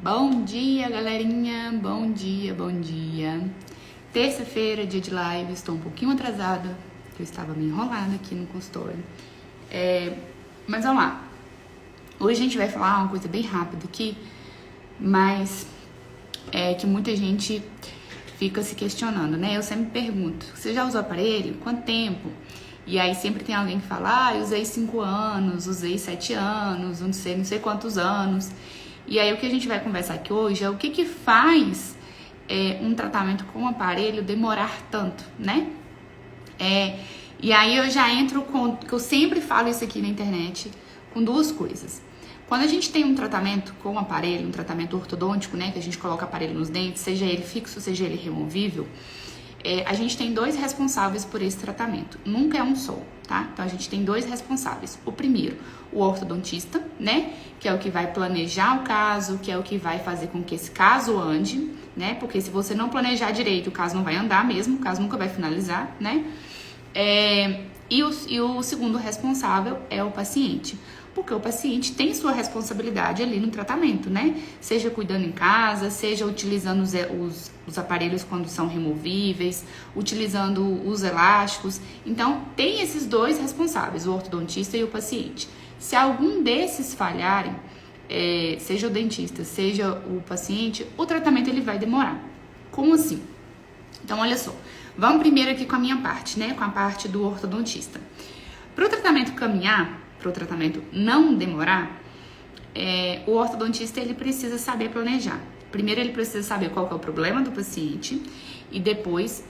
Bom dia, galerinha, bom dia, bom dia. Terça-feira, dia de live, estou um pouquinho atrasada, porque eu estava me enrolando aqui no consultório. Mas vamos lá. Hoje a gente vai falar uma coisa bem rápida aqui, mas que muita gente fica se questionando, né? Eu sempre pergunto, você já usou aparelho? Quanto tempo? E aí sempre tem alguém que fala, eu usei 5 anos, usei 7 anos, não sei quantos anos. E aí o que a gente vai conversar aqui hoje é o que faz um tratamento com o aparelho demorar tanto, né? E aí eu já entro com, que eu sempre falo isso aqui na internet, com duas coisas. Quando a gente tem um tratamento com o aparelho, um tratamento ortodôntico, né, que a gente coloca aparelho nos dentes, seja ele fixo, seja ele removível, a gente tem 2 responsáveis por esse tratamento. Nunca é um só, tá? Então a gente tem 2 responsáveis. O primeiro, o ortodontista, né? Que é o que vai planejar o caso, que é o que vai fazer com que esse caso ande, né? Porque se você não planejar direito, o caso não vai andar mesmo, o caso nunca vai finalizar, né? E o segundo responsável é o paciente. Porque o paciente tem sua responsabilidade ali no tratamento, né? Seja cuidando em casa, seja utilizando os aparelhos quando são removíveis, utilizando os elásticos. Então, tem esses 2 responsáveis, o ortodontista e o paciente. Se algum desses falharem, seja o dentista, seja o paciente, o tratamento ele vai demorar. Como assim? Então, olha só. Vamos primeiro aqui com a minha parte, né? Com a parte do ortodontista. Para o tratamento caminhar, para o tratamento não demorar, o ortodontista ele precisa saber planejar. Primeiro ele precisa saber qual que é o problema do paciente e depois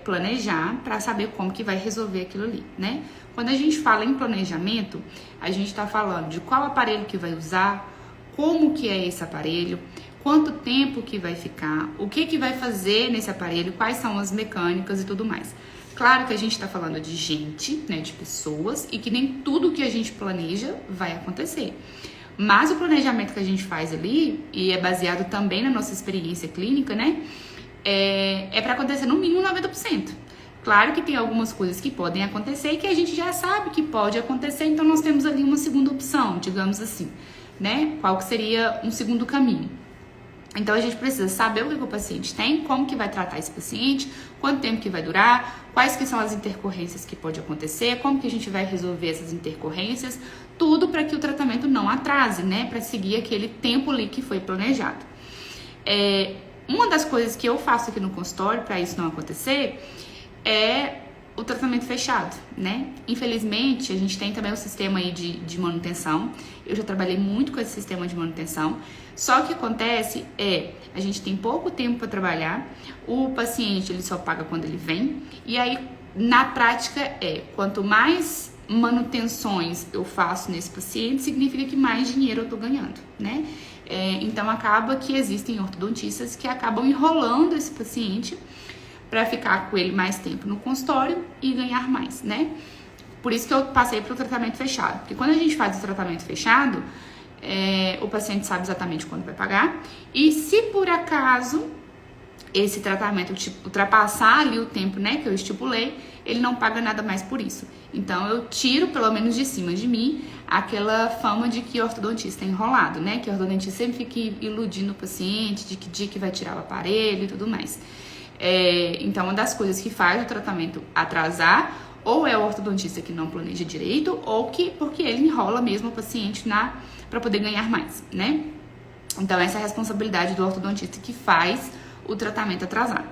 planejar para saber como que vai resolver aquilo ali, né? Quando a gente fala em planejamento, a gente está falando de qual aparelho que vai usar, como que é esse aparelho, quanto tempo que vai ficar, o que vai fazer nesse aparelho, quais são as mecânicas e tudo mais. Claro que a gente está falando de gente, né, de pessoas, e que nem tudo que a gente planeja vai acontecer. Mas o planejamento que a gente faz ali, e é baseado também na nossa experiência clínica, né, é para acontecer no mínimo 90%. Claro que tem algumas coisas que podem acontecer e que a gente já sabe que pode acontecer, então nós temos ali uma segunda opção, digamos assim, né, qual que seria um segundo caminho. Então, a gente precisa saber o que o paciente tem, como que vai tratar esse paciente, quanto tempo que vai durar, quais que são as intercorrências que pode acontecer, como que a gente vai resolver essas intercorrências, tudo para que o tratamento não atrase, né? Para seguir aquele tempo ali que foi planejado. Uma das coisas que eu faço aqui no consultório para isso não acontecer é o tratamento fechado, né? Infelizmente, a gente tem também o sistema aí de manutenção. Eu já trabalhei muito com esse sistema de manutenção. Só que acontece a gente tem pouco tempo para trabalhar, o paciente ele só paga quando ele vem, e aí na prática quanto mais manutenções eu faço nesse paciente, significa que mais dinheiro eu tô ganhando, né? Então acaba que existem ortodontistas que acabam enrolando esse paciente para ficar com ele mais tempo no consultório e ganhar mais, né? Por isso que eu passei para o tratamento fechado, porque quando a gente faz o tratamento fechado, o paciente sabe exatamente quando vai pagar, e se por acaso esse tratamento ultrapassar ali o tempo, né, que eu estipulei, ele não paga nada mais por isso. Então eu tiro pelo menos de cima de mim aquela fama de que ortodontista é enrolado, né, que o ortodontista sempre fica iludindo o paciente de que dia que vai tirar o aparelho e tudo mais. Então uma das coisas que faz o tratamento atrasar ou é o ortodontista que não planeja direito, ou porque ele enrola mesmo o paciente para poder ganhar mais, né? Então essa é a responsabilidade do ortodontista que faz o tratamento atrasar.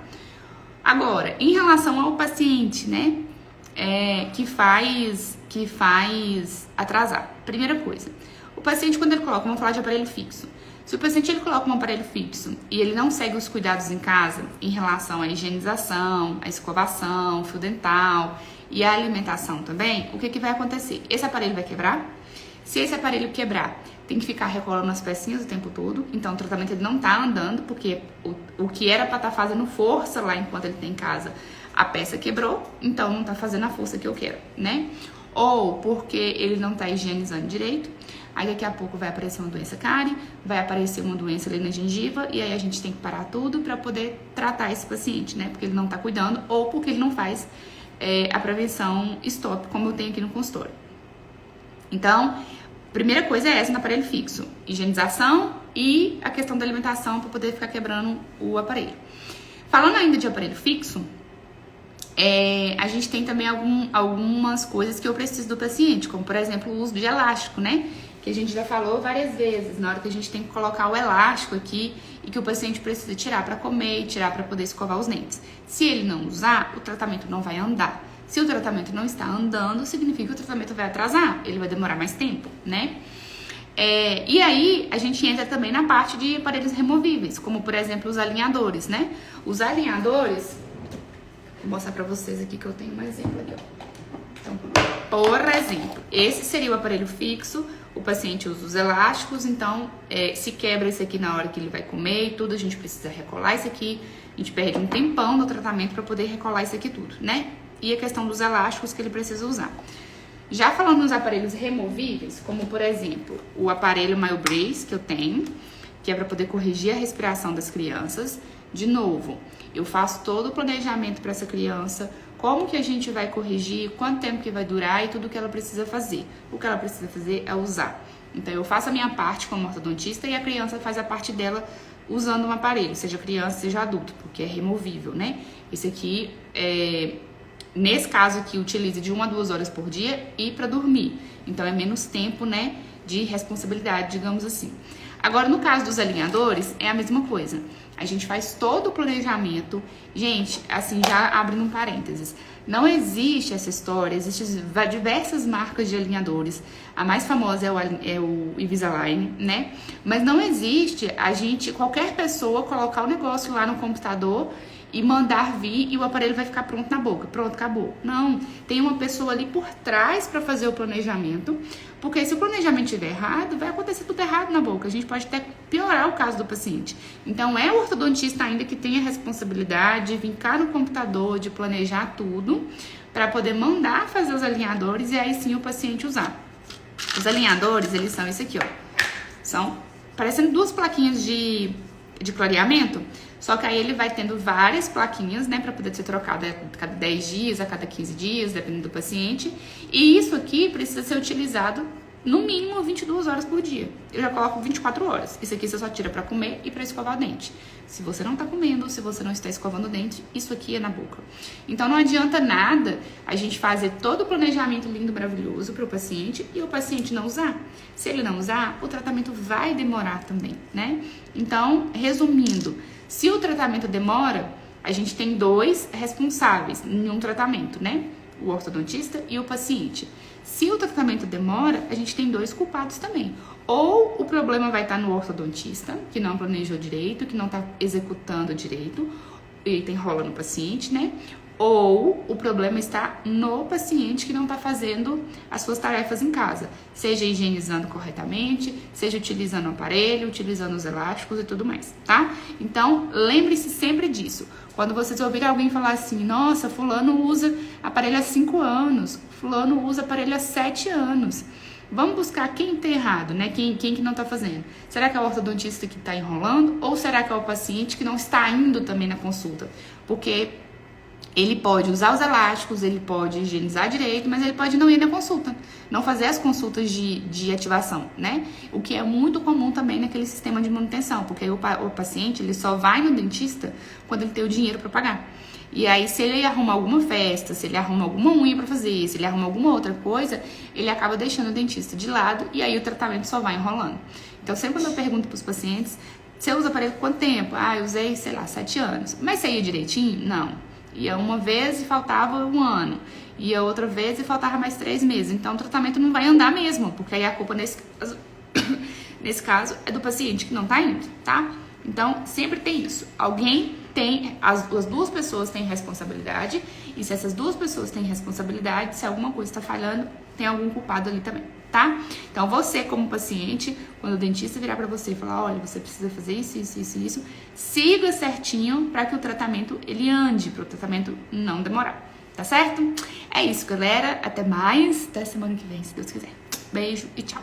Agora, em relação ao paciente, né, que faz atrasar. Primeira coisa, o paciente quando ele coloca, vamos falar de aparelho fixo. Se o paciente ele coloca um aparelho fixo e ele não segue os cuidados em casa em relação à higienização, à escovação, fio dental e à alimentação também, o que vai acontecer? Esse aparelho vai quebrar. Se esse aparelho quebrar, tem que ficar recolando as pecinhas o tempo todo. Então, o tratamento ele não tá andando, porque o que era pra estar fazendo força lá enquanto ele tá em casa, a peça quebrou, então não tá fazendo a força que eu quero, né? Ou porque ele não tá higienizando direito. Aí daqui a pouco vai aparecer uma doença cárie, vai aparecer uma doença ali na gengiva, e aí a gente tem que parar tudo para poder tratar esse paciente, né? Porque ele não tá cuidando, ou porque ele não faz a prevenção stop, como eu tenho aqui no consultório. Então, primeira coisa é essa no aparelho fixo: higienização e a questão da alimentação para poder ficar quebrando o aparelho. Falando ainda de aparelho fixo, a gente tem também algumas coisas que eu preciso do paciente, como por exemplo o uso de elástico, né? Que a gente já falou várias vezes, na hora que a gente tem que colocar o elástico aqui e que o paciente precisa tirar para comer e tirar para poder escovar os dentes. Se ele não usar, o tratamento não vai andar. Se o tratamento não está andando, significa que o tratamento vai atrasar, ele vai demorar mais tempo, né? E aí a gente entra também na parte de aparelhos removíveis, como por exemplo os alinhadores, né? Os alinhadores, vou mostrar pra vocês aqui que eu tenho um exemplo aqui, ó. Então, por exemplo, esse seria o aparelho fixo, o paciente usa os elásticos, então se quebra esse aqui na hora que ele vai comer e tudo, a gente precisa recolar isso aqui, a gente perde um tempão no tratamento para poder recolar isso aqui tudo, né? E a questão dos elásticos que ele precisa usar. Já falando nos aparelhos removíveis, como por exemplo, o aparelho MyoBrace que eu tenho, que é para poder corrigir a respiração das crianças. De novo, eu faço todo o planejamento para essa criança, como que a gente vai corrigir, quanto tempo que vai durar e tudo que ela precisa fazer. O que ela precisa fazer é usar. Então eu faço a minha parte como ortodontista e a criança faz a parte dela usando um aparelho, seja criança, seja adulto, porque é removível, né? Esse aqui nesse caso aqui, utiliza de 1 a 2 horas por dia e para dormir. Então, é menos tempo, né, de responsabilidade, digamos assim. Agora, no caso dos alinhadores, é a mesma coisa. A gente faz todo o planejamento. Gente, assim, já abrindo um parênteses. Não existe essa história, existem diversas marcas de alinhadores. A mais famosa é o Invisalign, né? Mas não existe qualquer pessoa colocar o negócio lá no computador e mandar vir e o aparelho vai ficar pronto na boca. Pronto, acabou. Não, tem uma pessoa ali por trás para fazer o planejamento, porque se o planejamento estiver errado, vai acontecer tudo errado na boca. A gente pode até piorar o caso do paciente. Então, é o ortodontista ainda que tem a responsabilidade de vir cá no computador, de planejar tudo, para poder mandar fazer os alinhadores e aí sim o paciente usar. Os alinhadores, eles são esse aqui, ó. São parecendo 2 plaquinhas de clareamento, só que aí ele vai tendo várias plaquinhas, né, para poder ser trocado a cada 10 dias, a cada 15 dias, dependendo do paciente. E isso aqui precisa ser utilizado no mínimo 22 horas por dia. Eu já coloco 24 horas. Isso aqui você só tira para comer e para escovar o dente. Se você não tá comendo, se você não está escovando o dente, isso aqui é na boca. Então não adianta nada a gente fazer todo o planejamento lindo, maravilhoso para o paciente e o paciente não usar. Se ele não usar, o tratamento vai demorar também, né? Então, resumindo, se o tratamento demora, a gente tem 2 responsáveis em um tratamento, né? O ortodontista e o paciente. Se o tratamento demora, a gente tem 2 culpados também. Ou o problema vai estar no ortodontista, que não planejou direito, que não está executando direito, e enrola no paciente, né? Ou o problema está no paciente que não está fazendo as suas tarefas em casa, seja higienizando corretamente, seja utilizando o aparelho, utilizando os elásticos e tudo mais, tá? Então, lembre-se sempre disso. Quando vocês ouvirem alguém falar assim, nossa, fulano usa aparelho há 5 anos, fulano usa aparelho há 7 anos. Vamos buscar quem tá errado, né? Quem que não tá fazendo. Será que é o ortodontista que tá enrolando? Ou será que é o paciente que não está indo também na consulta? Porque ele pode usar os elásticos, ele pode higienizar direito, mas ele pode não ir na consulta, não fazer as consultas de ativação, né? O que é muito comum também naquele sistema de manutenção, porque o paciente ele só vai no dentista quando ele tem o dinheiro para pagar. E aí, se ele arruma alguma festa, se ele arruma alguma unha para fazer, se ele arruma alguma outra coisa, ele acaba deixando o dentista de lado e aí o tratamento só vai enrolando. Então, sempre quando eu pergunto para os pacientes, você usa aparelho por quanto tempo? Ah, eu usei, sei lá, 7 anos. Mas você ia direitinho? Não. Ia uma vez e faltava 1 ano. Ia outra vez e faltava mais 3 meses. Então, o tratamento não vai andar mesmo, porque aí a culpa nesse caso é do paciente que não tá indo, tá? Então, sempre tem isso. As 2 pessoas têm responsabilidade, e se essas 2 pessoas têm responsabilidade, se alguma coisa está falhando, tem algum culpado ali também, tá? Então, você como paciente, quando o dentista virar pra você e falar, olha, você precisa fazer isso, siga certinho para que o tratamento ele ande, para o tratamento não demorar, tá certo? É isso, galera. Até mais, até semana que vem, se Deus quiser. Beijo e tchau.